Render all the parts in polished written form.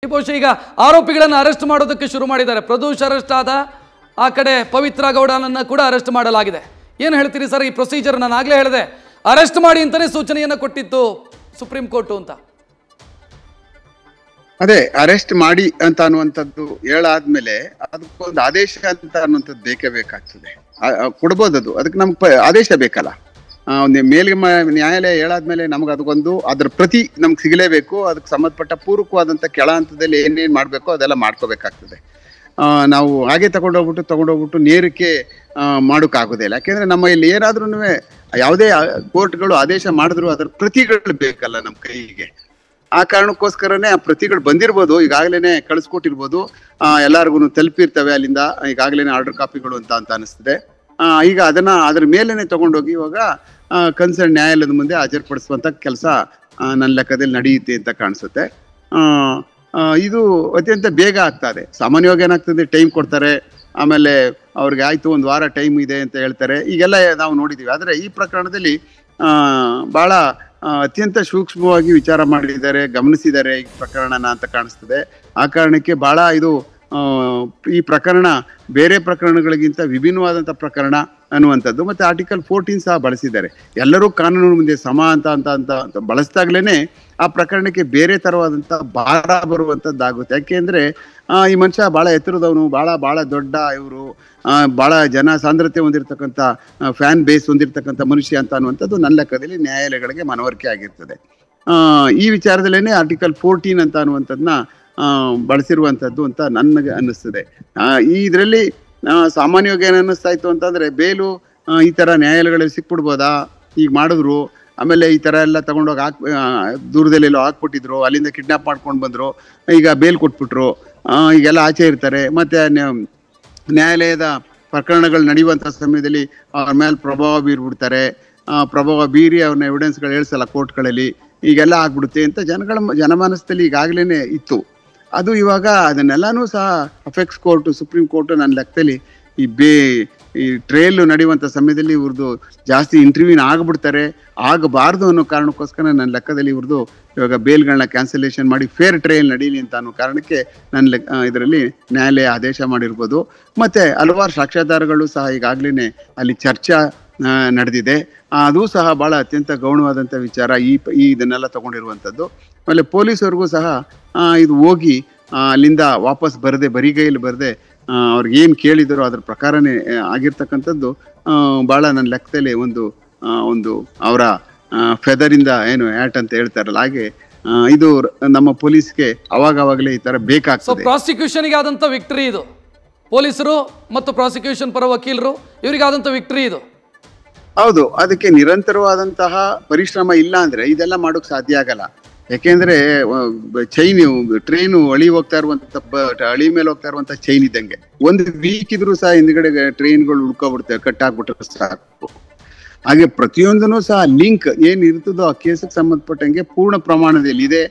ಬಹುಶಃ ಈಗ ಆರೋಪಿಗಳನ್ನು ಅರೆಸ್ಟ್ ಮಾಡೋದಕ್ಕೆ ಶುರು ಮಾಡಿದ್ದಾರೆ. ಪ್ರದೋಷ್ ಅರೆಸ್ಟ್ ಆದ, ಆ ಕಡೆ ಪವಿತ್ರ ಗೌಡನನ್ನ ಕೂಡ ಅರೆಸ್ಟ್ ಮಾಡಲಾಗಿದೆ. ಏನು ಹೇಳ್ತೀರಿ ಸರ್ ಈ ಪ್ರೊಸೀಜರ್? ನಾನು ಆಗಲೇ ಹೇಳಿದೆ, ಅರೆಸ್ಟ್ ಮಾಡಿ ಅಂತಾನೆ ಸೂಚನೆಯನ್ನು ಕೊಟ್ಟಿತ್ತು ಸುಪ್ರೀಂ ಕೋರ್ಟ್ ಅಂತ. ಅದೇ ಅರೆಸ್ಟ್ ಮಾಡಿ ಅಂತ ಅನ್ನುವಂಥದ್ದು ಹೇಳಾದ್ಮೇಲೆ ಅದಕ್ಕೊಂದು ಆದೇಶ ಅಂತ ಅನ್ನುವಂಥದ್ದು ಬೇಕೇ ಬೇಕಾಗ್ತದೆ. ಕೊಡ್ಬೋದು, ಅದಕ್ಕೆ ನಮ್ಗೆ ಆದೇಶ ಬೇಕಲ್ಲ. ಮೇಲ್ಗೆ ನ್ಯಾಯಾಲಯ ಹೇಳಾದ್ಮೇಲೆ ನಮ್ಗೆ ಅದಕ್ಕೊಂದು ಅದ್ರ ಪ್ರತಿ ನಮ್ಗೆ ಸಿಗಲೇಬೇಕು. ಅದಕ್ಕೆ ಸಂಬಂಧಪಟ್ಟ ಪೂರಕವಾದಂಥ ಕೆಳ ಹಂತದಲ್ಲಿ ಏನೇನು ಮಾಡಬೇಕು ಅದೆಲ್ಲ ಮಾಡ್ಕೋಬೇಕಾಗ್ತದೆ. ನಾವು ಹಾಗೆ ತಗೊಂಡೋಗ್ಬಿಟ್ಟು ನೇರಕ್ಕೆ ಮಾಡೋಕ್ಕಾಗೋದಿಲ್ಲ. ಯಾಕೆಂದ್ರೆ ನಮ್ಮ ಇಲ್ಲಿ ಏನಾದ್ರೂ ಯಾವುದೇ ಕೋರ್ಟ್ಗಳು ಆದೇಶ ಮಾಡಿದ್ರು ಅದರ ಪ್ರತಿಗಳು ಬೇಕಲ್ಲ ನಮ್ಮ ಕೈಗೆ. ಆ ಕಾರಣಕ್ಕೋಸ್ಕರನೇ ಆ ಪ್ರತಿಗಳು ಬಂದಿರ್ಬೋದು, ಈಗಾಗಲೇ ಕಳಿಸ್ಕೊಟ್ಟಿರ್ಬೋದು, ಎಲ್ಲಾರ್ಗು ತಲುಪಿರ್ತವೆ ಅಲ್ಲಿಂದ ಈಗಾಗಲೇ ಆರ್ಡರ್ ಕಾಪಿಗಳು ಅಂತ ಅನಿಸ್ತದೆ. ಈಗ ಅದ್ರ ಮೇಲೇನೆ ತಗೊಂಡೋಗಿ ಇವಾಗ ಕನ್ಸರ್ನ್ ನ್ಯಾಯಾಲಯದ ಮುಂದೆ ಹಾಜರುಪಡಿಸುವಂತ ಕೆಲಸ ನನ್ನ ಲೆಕ್ಕದಲ್ಲಿ ನಡೆಯುತ್ತೆ ಅಂತ ಕಾಣಿಸುತ್ತೆ. ಇದು ಅತ್ಯಂತ ಬೇಗ ಆಗ್ತದೆ. ಸಾಮಾನ್ಯವಾಗಿ ಏನಾಗ್ತದೆ, ಟೈಮ್ ಕೊಡ್ತಾರೆ, ಆಮೇಲೆ ಅವ್ರಿಗೆ ಆಯ್ತು ಒಂದು ವಾರ ಟೈಮ್ ಇದೆ ಅಂತ ಹೇಳ್ತಾರೆ. ಈಗೆಲ್ಲ ನಾವು ನೋಡಿದೀವಿ. ಆದ್ರೆ ಈ ಪ್ರಕರಣದಲ್ಲಿ ಬಹಳ ಅತ್ಯಂತ ಸೂಕ್ಷ್ಮವಾಗಿ ವಿಚಾರ ಮಾಡಿದ್ದಾರೆ, ಗಮನಿಸಿದ್ದಾರೆ ಈ ಪ್ರಕರಣನ ಅಂತ ಕಾಣಿಸ್ತದೆ. ಆ ಕಾರಣಕ್ಕೆ ಬಹಳ ಇದು ಈ ಪ್ರಕರಣ ಬೇರೆ ಪ್ರಕರಣಗಳಿಗಿಂತ ವಿಭಿನ್ನವಾದಂಥ ಪ್ರಕರಣ ಅನ್ನುವಂಥದ್ದು. ಮತ್ತೆ ಆರ್ಟಿಕಲ್ 14 ಸಹ ಬಳಸಿದ್ದಾರೆ. ಎಲ್ಲರೂ ಕಾನೂನು ಮುಂದೆ ಸಮ ಅಂತ ಬಳಸಿದಾಗ್ಲೇನೆ ಆ ಪ್ರಕರಣಕ್ಕೆ ಬೇರೆ ತರವಾದಂಥ ಭಾರ ಬರುವಂಥದ್ದಾಗುತ್ತೆ. ಯಾಕೆಂದ್ರೆ ಈ ಮನುಷ್ಯ ಬಹಳ ಎತ್ತರದವನು, ಬಹಳ ದೊಡ್ಡ ಇವರು, ಬಹಳ ಜನ ಸಾಂದ್ರತೆ ಹೊಂದಿರತಕ್ಕಂಥ ಫ್ಯಾನ್ ಬೇಸ್ ಹೊಂದಿರತಕ್ಕಂಥ ಮನುಷ್ಯ ಅಂತ ಅನ್ನುವಂಥದ್ದು ನನ್ನ ಲೆಕ್ಕದಲ್ಲಿ ನ್ಯಾಯಾಲಯಗಳಿಗೆ ಮನವರಿಕೆ ಆಗಿರ್ತದೆ. ಈ ವಿಚಾರದಲ್ಲೇನೆ ಆರ್ಟಿಕಲ್ 14 ಅಂತ ಅನ್ನುವಂಥದ್ದನ್ನ ಬಳಸಿರುವಂಥದ್ದು ಅಂತ ನನಗೆ ಅನ್ನಿಸ್ತದೆ. ಇದರಲ್ಲಿ ಸಾಮಾನ್ಯವಾಗಿ ಏನು ಅನ್ನಿಸ್ತಾ ಇತ್ತು ಅಂತಂದ್ರೆ, ಬೇಲು ಈ ತರ ನ್ಯಾಯಾಲಯಗಳಲ್ಲಿ ಸಿಕ್ಬಿಡ್ಬೋದಾ, ಈಗ ಮಾಡಿದ್ರು, ಆಮೇಲೆ ಈ ತರ ಎಲ್ಲ ತಗೊಂಡೋಗಿ ದೂರದಲ್ಲೆಲ್ಲೋ ಹಾಕ್ಬಿಟ್ಟಿದ್ರು, ಅಲ್ಲಿಂದ ಕಿಡ್ನಾಪ್ ಮಾಡ್ಕೊಂಡು ಬಂದ್ರು, ಈಗ ಬೇಲ್ ಕೊಟ್ಬಿಟ್ರು, ಈಗೆಲ್ಲ ಆಚೆ ಇರ್ತಾರೆ. ಮತ್ತೆ ನ್ಯಾಯಾಲಯದ ಪ್ರಕರಣಗಳು ನಡೆಯುವಂತ ಸಮಯದಲ್ಲಿ ಅವ್ರ ಮೇಲೆ ಪ್ರಭಾವ ಬೀರ್ಬಿಡ್ತಾರೆ, ಪ್ರಭಾವ ಬೀರಿ ಅವ್ರನ್ನ ಎವಿಡೆನ್ಸ್ಗಳು ಹೇಳ್ಸಲ್ಲ ಕೋರ್ಟ್ಗಳಲ್ಲಿ, ಈಗೆಲ್ಲ ಆಗ್ಬಿಡುತ್ತೆ ಅಂತ ಜನಮಾನಸದಲ್ಲಿ ಈಗಾಗಲೇ ಇತ್ತು. ಅದು ಇವಾಗ ಅದನ್ನೆಲ್ಲಾನು ಸಹ ಅಫೆಕ್ಸ್ ಕೋರ್ಟ್, ಸುಪ್ರೀಂ ಕೋರ್ಟ್ ನನ್ನ ಲೆಕ್ಕದಲ್ಲಿ ಈ ಟ್ರಯಲ್ ನಡೆಯುವಂಥ ಸಮಯದಲ್ಲಿ ಇವ್ರದ್ದು ಜಾಸ್ತಿ ಇಂಟರ್ವ್ಯೂನ್ ಆಗ್ಬಿಡ್ತಾರೆ, ಆಗಬಾರ್ದು ಅನ್ನೋ ಕಾರಣಕ್ಕೋಸ್ಕರ ನನ್ನ ಲೆಕ್ಕದಲ್ಲಿ ಇವ್ರದ್ದು ಇವಾಗ ಬೇಲ್ಗಳನ್ನ ಕ್ಯಾನ್ಸಲೇಷನ್ ಮಾಡಿ ಫೇರ್ ಟ್ರಯಲ್ ನಡೀಲಿ ಅಂತ ಅನ್ನೋ ಕಾರಣಕ್ಕೆ ಇದರಲ್ಲಿ ನ್ಯಾಯಾಲಯ ಆದೇಶ ಮಾಡಿರ್ಬೋದು. ಮತ್ತೆ ಹಲವಾರು ಸಾಕ್ಷ್ಯಾಧಾರಗಳು ಸಹ ಈಗಾಗಲೇ ಅಲ್ಲಿ ಚರ್ಚೆ ನಡೆದಿದೆ. ಅದು ಸಹ ಬಹಳ ಅತ್ಯಂತ ಗೌಣವಾದಂಥ ವಿಚಾರ ಇದನ್ನೆಲ್ಲ ತಗೊಂಡಿರುವಂಥದ್ದು. ಆಮೇಲೆ ಪೊಲೀಸರಿಗೂ ಸಹ ಇದು ಹೋಗಿ ಅಲ್ಲಿಂದ ವಾಪಸ್ ಬರಿಗೈಯಲ್ಲಿ ಬರದೆ ಅವ್ರಿಗೆ ಏನು ಕೇಳಿದರೋ ಅದ್ರ ಪ್ರಕಾರನೇ ಆಗಿರ್ತಕ್ಕಂಥದ್ದು ಬಹಳ ನನ್ನ ಲೆಕ್ಕದಲ್ಲಿ ಒಂದು ಅವರ ಫೆದರಿಂದ ಏನು ಆ್ಯಟ್ ಅಂತ ಹೇಳ್ತಾರಲ್ಲ, ಹಾಗೆ ಇದು ನಮ್ಮ ಪೊಲೀಸ್ಗೆ ಅವಾಗವಾಗಲೇ ಈ ತರ ಬೇಕಾಗ್ತದೆ. ಪ್ರಾಸಿಕ್ಯೂಷನ್ಗೆ ಆದಂಥ ವಿಕ್ಟರಿ ಇದು. ಪೊಲೀಸರು ಮತ್ತು ಪ್ರಾಸಿಕ್ಯೂಷನ್ ಪರ ವಕೀಲರು ಇವರಿಗಾದಂಥ ವಿಕ್ಟರಿ ಇದು. ಹೌದು, ಅದಕ್ಕೆ ನಿರಂತರವಾದಂತಹ ಪರಿಶ್ರಮ ಇಲ್ಲ ಅಂದ್ರೆ ಇದೆಲ್ಲ ಮಾಡೋಕ್ ಸಾಧ್ಯ ಆಗಲ್ಲ. ಯಾಕೆಂದ್ರೆ ಟ್ರೈನು ಹಳಿ ಮೇಲೆ ಹೋಗ್ತಾ ಇರುವಂತ ಚೈನ್ ಇದ್ದಂಗೆ, ಒಂದು ವೀಕ್ ಇದ್ರು ಸಹ ಹಿಂದ್ಗಡೆ ಟ್ರೈನ್ಗಳು ಉಳ್ಕೊಬಿಡ್ತವೆ, ಕಟ್ಟಾಕ್ಬಿಟ್ರೆ ಸಾಕು. ಹಾಗೆ ಪ್ರತಿಯೊಂದನ್ನು ಸಹ ಲಿಂಕ್ ಏನ್ ಇರ್ತದೋ ಆ ಕೇಸಿಗೆ ಸಂಬಂಧಪಟ್ಟಂಗೆ ಪೂರ್ಣ ಪ್ರಮಾಣದಲ್ಲಿ ಇದೆ,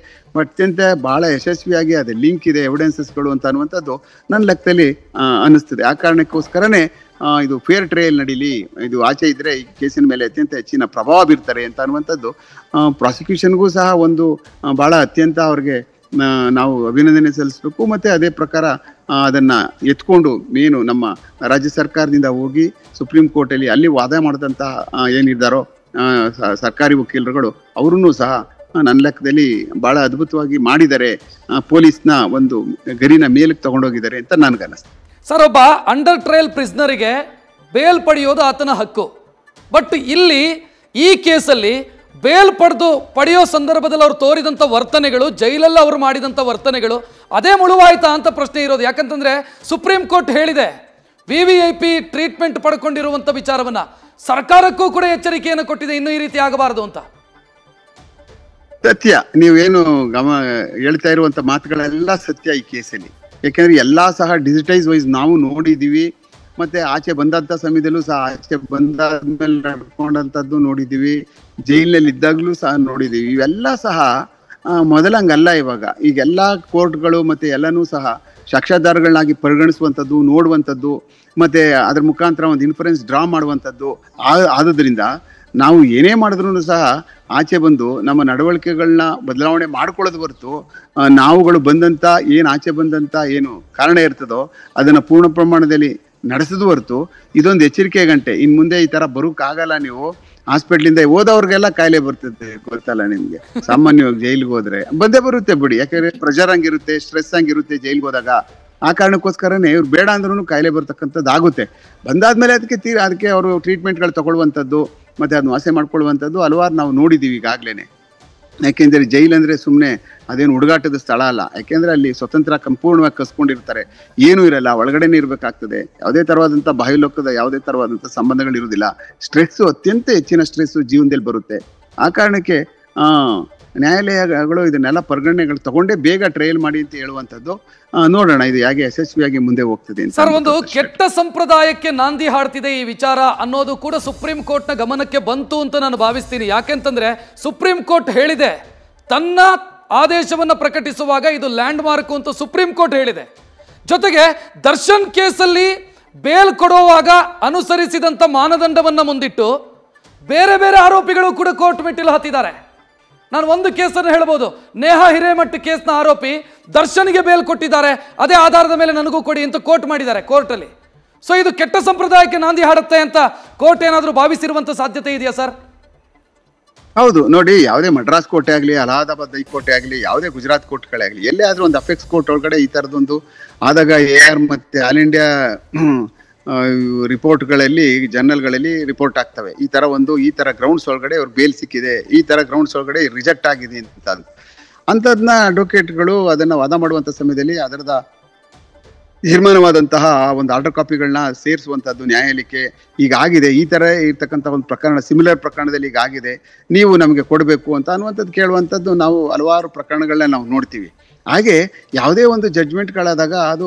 ಅತ್ಯಂತ ಬಹಳ ಯಶಸ್ವಿಯಾಗಿ ಅದೇ ಲಿಂಕ್ ಇದೆ, ಎವಿಡೆನ್ಸಸ್ಗಳು ಅಂತ ಅನ್ನುವಂಥದ್ದು ನನ್ನ ಲೆಕ್ಕದಲ್ಲಿ ಅನ್ನಿಸ್ತದೆ. ಆ ಕಾರಣಕ್ಕೋಸ್ಕರನೇ ಇದು ಫೇರ್ ಟ್ರಯಲ್ ನಡೀಲಿ, ಇದು ಆಚೆ ಇದ್ರೆ ಈ ಕೇಸಿನ ಮೇಲೆ ಅತ್ಯಂತ ಹೆಚ್ಚಿನ ಪ್ರಭಾವ ಬೀರ್ತಾರೆ ಅಂತ ಅನ್ನುವಂಥದ್ದು ಪ್ರಾಸಿಕ್ಯೂಷನ್ಗೂ ಸಹ ಬಹಳ ಅತ್ಯಂತ ಅವ್ರಿಗೆ ನಾವು ಅಭಿನಂದನೆ ಸಲ್ಲಿಸಬೇಕು. ಮತ್ತೆ ಅದೇ ಪ್ರಕಾರ ಅದನ್ನ ಎತ್ಕೊಂಡು ಏನು ನಮ್ಮ ರಾಜ್ಯ ಸರ್ಕಾರದಿಂದ ಹೋಗಿ ಸುಪ್ರೀಂ ಕೋರ್ಟಲ್ಲಿ ಅಲ್ಲಿ ವಾದ ಮಾಡಿದಂತಹ ಏನಿದ್ದಾರೋ ಸರ್ಕಾರಿ ವಕೀಲರುಗಳು ಅವರನ್ನು ಸಹ ನನ್ನ ಲೆಕ್ಕದಲ್ಲಿ ಬಹಳ ಅದ್ಭುತವಾಗಿ ಮಾಡಿದ್ದಾರೆ. ಪೊಲೀಸ್ನ ಒಂದು ಗರಿನ ಮೇಲಕ್ಕೆ ತಗೊಂಡೋಗಿದ್ದಾರೆ ಅಂತ ನನ್ಗನ್ನಿಸ್ತು. ಸರ್, ಒಬ್ಬ ಅಂಡರ್ ಟ್ರಯಲ್ ಪ್ರಿಸ್ನರಿಗೆ ಬೇಲ್ ಪಡೆಯೋದು ಆತನ ಹಕ್ಕು. ಬಟ್ ಇಲ್ಲಿ ಈ ಕೇಸಲ್ಲಿ ಬೇಲ್ ಪಡೆಯೋ ಸಂದರ್ಭದಲ್ಲಿ ಅವ್ರು ತೋರಿದಂಥ ವರ್ತನೆಗಳು, ಜೈಲಲ್ಲಿ ಅವರು ಮಾಡಿದಂಥ ವರ್ತನೆಗಳು ಅದೇ ಮುಳುವಾಯ್ತಾ ಅಂತ ಪ್ರಶ್ನೆ ಇರೋದು. ಯಾಕಂತಂದ್ರೆ ಸುಪ್ರೀಂ ಕೋರ್ಟ್ ಹೇಳಿದೆ VVIP ಟ್ರೀಟ್ಮೆಂಟ್ ಪಡ್ಕೊಂಡಿರುವಂಥ ವಿಚಾರವನ್ನ, ಸರ್ಕಾರಕ್ಕೂ ಕೂಡ ಎಚ್ಚರಿಕೆಯನ್ನು ಕೊಟ್ಟಿದೆ, ಇನ್ನೂ ಈ ರೀತಿ ಆಗಬಾರದು ಅಂತ. ಸತ್ಯ, ನೀವೇನು ಹೇಳ್ತಾ ಇರುವಂತ ಮಾತುಗಳೆಲ್ಲ ಸತ್ಯ ಈ ಕೇಸಲ್ಲಿ. ಯಾಕೆಂದ್ರೆ ಎಲ್ಲಾ ಸಹ ಡಿಜಿಟೈಸ್ ವೈಸ್ ನಾವು ನೋಡಿದೀವಿ. ಮತ್ತೆ ಆಚೆ ಬಂದಂತ ಸಮಯದಲ್ಲೂ ಸಹ, ಆಚೆ ಬಂದಾದ್ಮೇಲೆ ನಡ್ಕೊಂಡಂತದ್ದು ನೋಡಿದೀವಿ, ಜೈಲಿನಲ್ಲಿ ಇದ್ದಾಗ್ಲೂ ಸಹ ನೋಡಿದೀವಿ. ಇವೆಲ್ಲ ಸಹ ಮೊದಲಂಗಲ್ಲ. ಈಗೆಲ್ಲಾ ಕೋರ್ಟ್ಗಳು ಮತ್ತೆ ಎಲ್ಲನೂ ಸಹ ಸಾಕ್ಷ್ಯಾಧಾರಗಳನ್ನಾಗಿ ಪರಿಗಣಿಸುವಂಥದ್ದು, ನೋಡುವಂಥದ್ದು, ಮತ್ತೆ ಅದ್ರ ಮುಖಾಂತರ ಒಂದು ಇನ್ಫರೆನ್ಸ್ ಡ್ರಾ ಮಾಡುವಂಥದ್ದು ಆದ್ರಿಂದ ನಾವು ಏನೇ ಮಾಡಿದ್ರು ಸಹ ಆಚೆ ಬಂದು ನಮ್ಮ ನಡವಳಿಕೆಗಳನ್ನ ಬದಲಾವಣೆ ಮಾಡ್ಕೊಳ್ಳೋದು ಹೊರತು ನಾವುಗಳು ಬಂದಂತ ಆಚೆ ಬಂದಂತ ಏನು ಕಾರಣ ಇರ್ತದೋ ಅದನ್ನ ಪೂರ್ಣ ಪ್ರಮಾಣದಲ್ಲಿ ನಡೆಸೋದು ಹೊರತು ಇದೊಂದು ಎಚ್ಚರಿಕೆ ಗಂಟೆ. ಇನ್ ಮುಂದೆ ಈ ತರ ಬರೋಕ್ಕಾಗಲ್ಲ. ನೀವು ಹಾಸ್ಪಿಟ್ಲಿಂದ ಹೋದವ್ರಿಗೆಲ್ಲ ಕಾಯಿಲೆ ಬರ್ತದೆ, ಗೊತ್ತಲ್ಲ ನಿಮ್ಗೆ. ಸಾಮಾನ್ಯವಾಗಿ ಜೈಲಿಗೆ ಹೋದ್ರೆ ಬಂದೇ ಬರುತ್ತೆ ಬಿಡಿ, ಯಾಕಂದ್ರೆ ಪ್ರೆಷರ್ ಹಂಗಿರುತ್ತೆ, ಸ್ಟ್ರೆಸ್ ಹಂಗಿರುತ್ತೆ ಜೈಲಿಗೆ ಹೋದಾಗ. ಆ ಕಾರಣಕ್ಕೋಸ್ಕರನೇ ಇವ್ರು ಬೇಡ ಅಂದ್ರೂ ಕಾಯಿಲೆ ಬರ್ತಕ್ಕಂಥದ್ದು ಆಗುತ್ತೆ. ಬಂದಾದ್ಮೇಲೆ ಅದಕ್ಕೆ ಅವರು ಟ್ರೀಟ್ಮೆಂಟ್ಗಳು ತಗೊಳ್ಳುವಂಥದ್ದು ಮತ್ತೆ ಅದನ್ನ ವಾಸೆ ಮಾಡ್ಕೊಳ್ಳುವಂಥದ್ದು ಹಲವಾರು ನಾವು ನೋಡಿದೀವಿ ಈಗಾಗ್ಲೇನೆ. ಯಾಕೆಂದ್ರೆ ಜೈಲ್ ಅಂದ್ರೆ ಸುಮ್ಮನೆ ಅದೇನು ಹುಡುಗಾಟದ ಸ್ಥಳ ಅಲ್ಲ. ಯಾಕೆಂದ್ರೆ ಅಲ್ಲಿ ಸ್ವತಂತ್ರ ಸಂಪೂರ್ಣವಾಗಿ ಕಸ್ಕೊಂಡಿರ್ತಾರೆ, ಏನೂ ಇರಲ್ಲ, ಒಳಗಡೆನೇ ಇರ್ಬೇಕಾಗ್ತದೆ. ಯಾವುದೇ ತರವಾದಂಥ ಬಾಹ್ಯಲೋಕದ ಯಾವುದೇ ತರವಾದಂಥ ಸಂಬಂಧಗಳು ಇರುವುದಿಲ್ಲ. ಸ್ಟ್ರೆಸ್ಸು, ಅತ್ಯಂತ ಹೆಚ್ಚಿನ ಸ್ಟ್ರೆಸ್ಸು ಜೀವನದಲ್ಲಿ ಬರುತ್ತೆ. ಆ ಕಾರಣಕ್ಕೆ ನ್ಯಾಯಾಲಯಗಳು ಇದನ್ನೆಲ್ಲ ಪರಿಗಣನೆಗಳು ತಗೊಂಡೇ ಬೇಗ ಟ್ರಯಲ್ ಮಾಡಿ ಅಂತ ಹೇಳುವಂಥದ್ದು. ನೋಡೋಣ ಇದು ಹೇಗೆ ಯಶಸ್ವಿಯಾಗಿ ಮುಂದೆ ಹೋಗ್ತದೆ ಅಂತ. ಸರ್, ಒಂದು ಕೆಟ್ಟ ಸಂಪ್ರದಾಯಕ್ಕೆ ನಾಂದಿ ಹಾಡ್ತಿದೆ ಈ ವಿಚಾರ ಅನ್ನೋದು ಕೂಡ ಸುಪ್ರೀಂ ಕೋರ್ಟ್ನ ಗಮನಕ್ಕೆ ಬಂತು ಅಂತ ನಾನು ಭಾವಿಸ್ತೀನಿ. ಯಾಕೆಂತಂದ್ರೆ ಸುಪ್ರೀಂ ಕೋರ್ಟ್ ಹೇಳಿದೆ, ತನ್ನ ಆದೇಶವನ್ನು ಪ್ರಕಟಿಸುವಾಗ ಇದು ಲ್ಯಾಂಡ್ ಮಾರ್ಕ್ ಅಂತ ಸುಪ್ರೀಂ ಕೋರ್ಟ್ ಹೇಳಿದೆ. ಜೊತೆಗೆ ದರ್ಶನ್ ಕೇಸಲ್ಲಿ ಬೇಲ್ ಕೊಡುವಾಗ ಅನುಸರಿಸಿದಂತ ಮಾನದಂಡವನ್ನ ಮುಂದಿಟ್ಟು ಬೇರೆ ಬೇರೆ ಆರೋಪಿಗಳು ಕೂಡ ಕೋರ್ಟ್ ಮೆಟ್ಟಿಲು ಹತ್ತಿದ್ದಾರೆ. ನಾನು ಒಂದು ಕೇಸನ್ನು ಹೇಳ್ಬೋದು, ನೇಹಾ ಹಿರೇಮಠ್ ಕೇಸ್ನ ಆರೋಪಿ ದರ್ಶನ್ಗೆ ಬೇಲ್ ಕೊಟ್ಟಿದ್ದಾರೆ, ಅದೇ ಆಧಾರದ ಮೇಲೆ ನನಗೂ ಕೊಡಿ ಅಂತ ಕೋರ್ಟ್ ಮಾಡಿದ್ದಾರೆ ಕೋರ್ಟಲ್ಲಿ. ಸೊ ಇದು ಕೆಟ್ಟ ಸಂಪ್ರದಾಯಕ್ಕೆ ನಾಂದಿ ಹಾಡುತ್ತೆ ಅಂತ ಕೋರ್ಟ್ ಏನಾದರೂ ಭಾವಿಸಿರುವಂತ ಸಾಧ್ಯತೆ ಇದೆಯಾ ಸರ್? ಹೌದು ನೋಡಿ, ಯಾವುದೇ ಮಡ್ರಾಸ್ ಕೋರ್ಟೆ ಆಗಲಿ, ಅಲಹಾಬಾದ್ ಹೈಕೋರ್ಟೆ ಆಗಲಿ, ಯಾವುದೇ ಗುಜರಾತ್ ಕೋರ್ಟ್ಗಳೇ ಆಗಲಿ, ಎಲ್ಲೇ ಆದ್ರೂ ಒಂದು ಅಪೆಕ್ಸ್ ಕೋರ್ಟ್ ಒಳಗಡೆ ಈ ತರದೊಂದು ಆದಾಗ AR ಮತ್ತೆ ಆಲ್ ಇಂಡಿಯಾ ರಿಪೋರ್ಟ್ಗಳಲ್ಲಿ, ಜರ್ನಲ್ಗಳಲ್ಲಿ ರಿಪೋರ್ಟ್ ಆಗ್ತವೆ. ಈ ತರ ಗ್ರೌಂಡ್ಸ್ ಒಳಗಡೆ ಅವ್ರು ಬೇಲ್ ಸಿಕ್ಕಿದೆ, ಈ ತರ ಗ್ರೌಂಡ್ಸ್ ಒಳಗಡೆ ರಿಜೆಕ್ಟ್ ಆಗಿದೆ ಅಂತದನ್ನ ಅಡ್ವೊಕೇಟ್ಗಳು ಅದನ್ನ ವಾದ ಮಾಡುವಂತ ಸಮಯದಲ್ಲಿ ಅದರದ ತೀರ್ಮಾನವಾದಂತಹ ಒಂದು ಆರ್ಡರ್ ಕಾಪಿಗಳನ್ನ ಸೇರಿಸುವಂತದ್ದು ನ್ಯಾಯಾಲಯಕ್ಕೆ. ಈಗಾಗಿದೆ ಈ ತರ ಇರ್ತಕ್ಕಂಥ ಒಂದು ಪ್ರಕರಣ, ಸಿಮಿಲರ್ ಪ್ರಕರಣದಲ್ಲಿ ಈಗಾಗಿದೆ, ನೀವು ನಮಗೆ ಕೊಡಬೇಕು ಅಂತ ಅನ್ನುವಂಥದ್ದು ಕೇಳುವಂಥದ್ದು ನಾವು ಹಲವಾರು ಪ್ರಕರಣಗಳನ್ನ ನಾವು ನೋಡ್ತೀವಿ. ಹಾಗೆ ಯಾವುದೇ ಒಂದು ಜಡ್ಜ್ಮೆಂಟ್ಗಳಾದಾಗ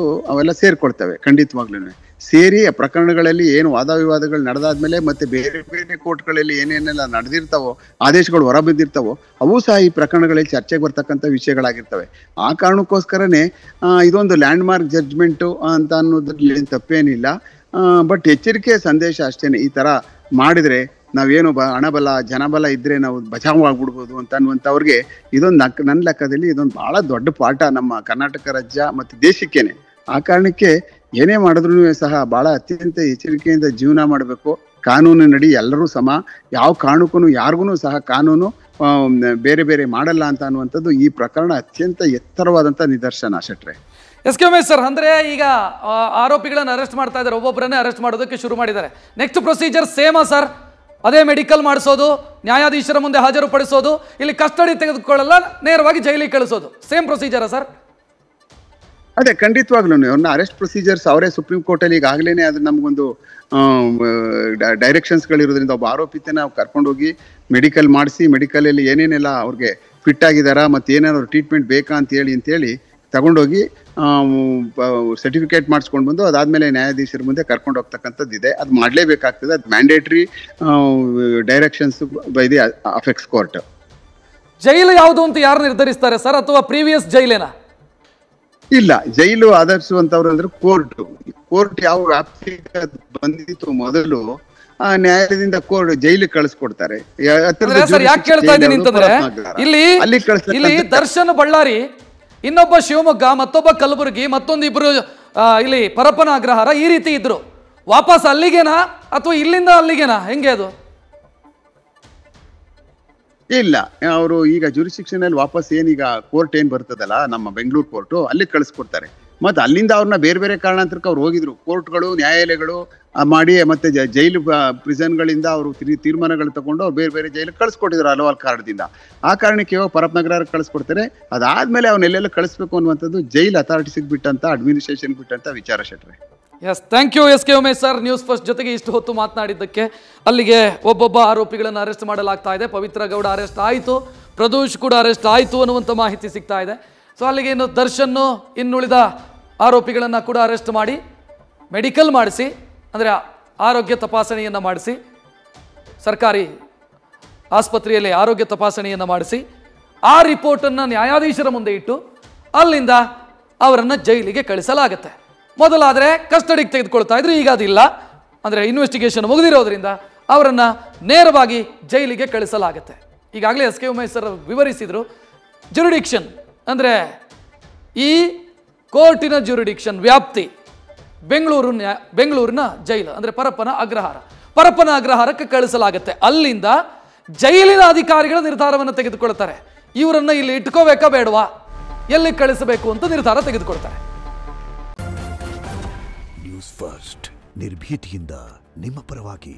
ಅವೆಲ್ಲ ಸೇರ್ಕೊಳ್ತವೆ. ಖಂಡಿತವಾಗ್ಲೂ ಸೇರಿ ಆ ಪ್ರಕರಣಗಳಲ್ಲಿ ಏನು ವಾದ ವಿವಾದಗಳು ನಡೆದಾದ್ಮೇಲೆ ಮತ್ತೆ ಬೇರೆ ಬೇರೆ ಕೋರ್ಟ್ಗಳಲ್ಲಿ ಏನೇನೆಲ್ಲ ನಡೆದಿರ್ತಾವೋ, ಆದೇಶಗಳು ಹೊರಬಿದ್ದಿರ್ತಾವೋ, ಅವು ಸಹ ಈ ಪ್ರಕರಣಗಳಲ್ಲಿ ಚರ್ಚೆಗೆ ಬರ್ತಕ್ಕಂಥ ವಿಷಯಗಳಾಗಿರ್ತವೆ. ಆ ಕಾರಣಕ್ಕೋಸ್ಕರನೇ ಇದೊಂದು ಲ್ಯಾಂಡ್ ಮಾರ್ಕ್ ಜಡ್ಜ್ಮೆಂಟು ಅಂತ ಅನ್ನೋದ್ರಲ್ಲಿ ಏನು ತಪ್ಪೇನಿಲ್ಲ. ಬಟ್ ಎಚ್ಚರಿಕೆ ಸಂದೇಶ ಅಷ್ಟೇನೆ. ಈ ತರ ಮಾಡಿದ್ರೆ ನಾವೇನು ಹಣಬಲ ಜನಬಲ ಇದ್ರೆ ನಾವು ಬಚಾವ್ ಆಗ್ಬಿಡ್ಬೋದು ಅಂತ ಅನ್ನುವಂಥವ್ರಿಗೆ ಇದೊಂದು ನನ್ನ ಲೆಕ್ಕದಲ್ಲಿ ಇದೊಂದು ಬಹಳ ದೊಡ್ಡ ಪಾಠ ನಮ್ಮ ಕರ್ನಾಟಕ ರಾಜ್ಯ ಮತ್ತು ದೇಶಕ್ಕೇನೆ. ಆ ಕಾರಣಕ್ಕೆ ಏನೇ ಮಾಡಿದ್ರು ಸಹ ಬಹಳ ಅತ್ಯಂತ ಎಚ್ಚರಿಕೆಯಿಂದ ಜೀವನ ಮಾಡಬೇಕು. ಕಾನೂನಿನಡಿ ಎಲ್ಲರೂ ಸಮ, ಯಾವ ಕಾರಣಕ್ಕೂ ಯಾರಿಗೂ ಸಹ ಕಾನೂನು ಬೇರೆ ಬೇರೆ ಮಾಡಲ್ಲ ಅಂತ ಅನ್ನುವಂಥದ್ದು ಈ ಪ್ರಕರಣ ಅತ್ಯಂತ ಎತ್ತರವಾದಂಥ ನಿದರ್ಶನ. ಶೆಟ್ರೆ, SK ಉಮೇಶ್ ಸರ್, ಅಂದ್ರೆ ಈಗ ಆರೋಪಿಗಳನ್ನ ಅರೆಸ್ಟ್ ಮಾಡ್ತಾ ಇದ್ದಾರೆ, ಒಬ್ಬೊಬ್ಬರನ್ನೇ ಅರೆಸ್ಟ್ ಮಾಡೋದಕ್ಕೆ ಶುರು ಮಾಡಿದ್ದಾರೆ. ನೆಕ್ಸ್ಟ್ ಪ್ರೊಸೀಜರ್ ಸೇಮಾ ಸರ್? ಅದೇ ಮೆಡಿಕಲ್ ಮಾಡಿಸೋದು, ನ್ಯಾಯಾಧೀಶರ ಮುಂದೆ ಹಾಜರುಪಡಿಸೋದು, ಇಲ್ಲಿ ಕಸ್ಟಡಿ ತೆಗೆದುಕೊಳ್ಳಲ್ಲ, ನೇರವಾಗಿ ಜೈಲಿಗೆ ಕಳಿಸೋದು, ಸೇಮ್ ಪ್ರೊಸೀಜರಾ ಸರ್? ಅದೇ ಖಂಡಿತವಾಗ್ಲೂ ಅವ್ರನ್ನ ಅರೆಸ್ಟ್ ಪ್ರೊಸೀಜರ್ಸ್ ಅವರೇ ಸುಪ್ರೀಂ ಕೋರ್ಟಲ್ಲಿ ಈಗಾಗಲೇ ಅದು ನಮಗೊಂದು ಡೈರೆಕ್ಷನ್ಸ್ಗಳಿರೋದ್ರಿಂದ ಒಬ್ಬ ಆರೋಪಿತನ ನಾವು ಕರ್ಕೊಂಡೋಗಿ ಮೆಡಿಕಲ್ ಮಾಡಿಸಿ, ಮೆಡಿಕಲಲ್ಲಿ ಏನೇನೆಲ್ಲ ಅವ್ರಿಗೆ ಫಿಟ್ ಆಗಿದಾರಾ ಮತ್ತೆ ಏನಾದ್ರು ಟ್ರೀಟ್ಮೆಂಟ್ ಬೇಕಾ ಅಂತೇಳಿ ತಗೊಂಡೋಗಿ ಸರ್ಟಿಫಿಕೇಟ್ ಮಾಡಿಸ್ಕೊಂಡು ಬಂದು ಅದಾದ್ಮೇಲೆ ನ್ಯಾಯಾಧೀಶರ ಮುಂದೆ ಕರ್ಕೊಂಡು ಹೋಗ್ತಕ್ಕಂಥದ್ದು ಇದೆ. ಅದು ಮಾಡಲೇಬೇಕಾಗ್ತದೆ. ಅದು mandatory directions by the apex court. Jail ಯಾವುದು ಅಂತ ಯಾರು ನಿರ್ಧರಿಸ್ತಾರೆ ಸರ್, ಅಥವಾ ಪ್ರೀವಿಯಸ್ ಜೈಲೇನಾ? ಇಲ್ಲ, ಜೈಲು ಆಧರಿಸುವಂತವ್ರು ಅಂದ್ರೆ ಕೋರ್ಟ್ ಯಾವ ವ್ಯಾಪ್ತಿಗೆ ಬಂದಿತ್ತು ಮೊದಲು ಆ ನ್ಯಾಯಾಲಯದಿಂದ ಜೈಲಿಗೆ ಕಳಿಸ್ಕೊಡ್ತಾರೆ. ಯಾಕೆ ಕೇಳ್ತಾ ಇದ್ದೀನಿ ಅಂತಂದ್ರೆ, ಇಲ್ಲಿ ದರ್ಶನ್ ಬಳ್ಳಾರಿ, ಇನ್ನೊಬ್ಬ ಶಿವಮೊಗ್ಗ, ಮತ್ತೊಬ್ಬ ಕಲಬುರಗಿ, ಮತ್ತೊಂದಿಬ್ರು ಇಲ್ಲಿ ಪರಪ್ಪನ ಅಗ್ರಹಾರ, ಈ ರೀತಿ ಇದ್ರು. ವಾಪಸ್ ಅಲ್ಲಿಗೆನಾ ಅಥವಾ ಇಲ್ಲಿಂದ ಅಲ್ಲಿಗೆನಾ, ಹೆಂಗೆ ಅದು? ಇಲ್ಲ, ಅವರು ಈಗ ಜುರಿಸ್ಡಿಕ್ಷನ್ ಅಲ್ಲಿ ವಾಪಸ್ ಏನೀಗ ಕೋರ್ಟ್ ಏನ್ ಬರ್ತದಲ್ಲ ನಮ್ಮ ಬೆಂಗಳೂರು ಕೋರ್ಟು, ಅಲ್ಲಿ ಕಳಿಸ್ಕೊಡ್ತಾರೆ. ಮತ್ತೆ ಅಲ್ಲಿಂದ ಅವ್ರನ್ನ ಬೇರೆ ಬೇರೆ ಕಾರಣಾಂತರಕ್ಕೆ ಅವ್ರು ಹೋಗಿದ್ರು. ಕೋರ್ಟ್ಗಳು, ನ್ಯಾಯಾಲಯಗಳು ಮಾಡಿ ಮತ್ತೆ ಜೈಲು ಪ್ರಿಸನ್ಗಳಿಂದ ಅವರು ತೀರ್ಮಾನಗಳು ತಗೊಂಡು ಅವ್ರು ಬೇರೆ ಬೇರೆ ಜೈಲಿಗೆ ಕಳಿಸ್ಕೊಟ್ಟಿದ್ರು ಹಲವಾರು ಕಾರಣದಿಂದ. ಆ ಕಾರಣಕ್ಕೆ ಇವಾಗ ಪರಪ್ಪನಗರಕ್ಕೆ ಕಳಿಸ್ಕೊಡ್ತಾರೆ. ಅದಾದ್ಮೇಲೆ ಅವನ್ನೆಲ್ಲೆಲ್ಲ ಕಳಿಸ್ಬೇಕು ಅನ್ನುವಂಥದ್ದು ಜೈಲ್ ಅಥಾರಿಟೀಸ್ಗೆ ಬಿಟ್ಟಂತ, ಅಡ್ಮಿನಿಸ್ಟ್ರೇಷನ್ ಬಿಟ್ಟಂತ ವಿಚಾರ. ಶೆಟ್ರೆ, yes, thank you SK Umesh sir, news first ಜೊತೆಗೆ ಇಷ್ಟು ಹೊತ್ತು ಮಾತನಾಡಿದ್ದಕ್ಕೆ. ಅಲ್ಲಿಗೆ ಒಬ್ಬೊಬ್ಬ ಆರೋಪಿಗಳನ್ನು ಅರೆಸ್ಟ್ ಮಾಡಲಾಗ್ತಾ ಇದೆ. ಪವಿತ್ರ ಗೌಡ ಅರೆಸ್ಟ್ ಆಯಿತು, ಪ್ರದೋಷ್ ಕೂಡ ಅರೆಸ್ಟ್ ಆಯಿತು ಅನ್ನುವಂಥ ಮಾಹಿತಿ ಸಿಗ್ತಾ ಇದೆ. ಸೊ ಅಲ್ಲಿಗೆ ಇನ್ನು ದರ್ಶನ್ನು, ಇನ್ನುಳಿದ ಆರೋಪಿಗಳನ್ನು ಕೂಡ ಅರೆಸ್ಟ್ ಮಾಡಿ ಮೆಡಿಕಲ್ ಮಾಡಿಸಿ, ಅಂದರೆ ಆರೋಗ್ಯ ತಪಾಸಣೆಯನ್ನು ಮಾಡಿಸಿ, ಸರ್ಕಾರಿ ಆಸ್ಪತ್ರೆಯಲ್ಲಿ ಆರೋಗ್ಯ ತಪಾಸಣೆಯನ್ನು ಮಾಡಿಸಿ ಆ ರಿಪೋರ್ಟನ್ನು ನ್ಯಾಯಾಧೀಶರ ಮುಂದೆ ಇಟ್ಟು ಅಲ್ಲಿಂದ ಅವರನ್ನು ಜೈಲಿಗೆ ಕಳಿಸಲಾಗುತ್ತೆ. ಮೊದಲಾದರೆ ಕಸ್ಟಡಿಗೆ ತೆಗೆದುಕೊಳ್ತಾ ಇದ್ರು, ಈಗ ಅದಿಲ್ಲ. ಅಂದರೆ ಇನ್ವೆಸ್ಟಿಗೇಷನ್ ಮುಗಿದಿರೋದ್ರಿಂದ ಅವರನ್ನು ನೇರವಾಗಿ ಜೈಲಿಗೆ ಕಳಿಸಲಾಗುತ್ತೆ. ಈಗಾಗಲೇ ಎಸ್ ಕೆ ಉಮೇಶ್ ಸರ್ ವಿವರಿಸಿದರು. ಜುರಿಡಿಕ್ಷನ್ ಅಂದರೆ ಈ ಕೋರ್ಟಿನ ಜುರಿಡಿಕ್ಷನ್ ವ್ಯಾಪ್ತಿ ಬೆಂಗಳೂರಿನ ಜೈಲು ಅಂದರೆ ಪರಪ್ಪನ ಅಗ್ರಹಾರಕ್ಕೆ ಕಳಿಸಲಾಗುತ್ತೆ. ಅಲ್ಲಿಂದ ಜೈಲಿನ ಅಧಿಕಾರಿಗಳ ನಿರ್ಧಾರವನ್ನು ತೆಗೆದುಕೊಳ್ತಾರೆ. ಇವರನ್ನು ಇಲ್ಲಿ ಇಟ್ಕೋಬೇಕಾ ಬೇಡವಾ, ಎಲ್ಲಿ ಕಳಿಸಬೇಕು ಅಂತ ನಿರ್ಧಾರ ತೆಗೆದುಕೊಳ್ತಾರೆ. ನ್ಯೂಸ್ ಫಸ್ಟ್ ನಿರ್ಭೀತಿಯಿಂದ ನಿಮ್ಮ ಪರವಾಗಿ.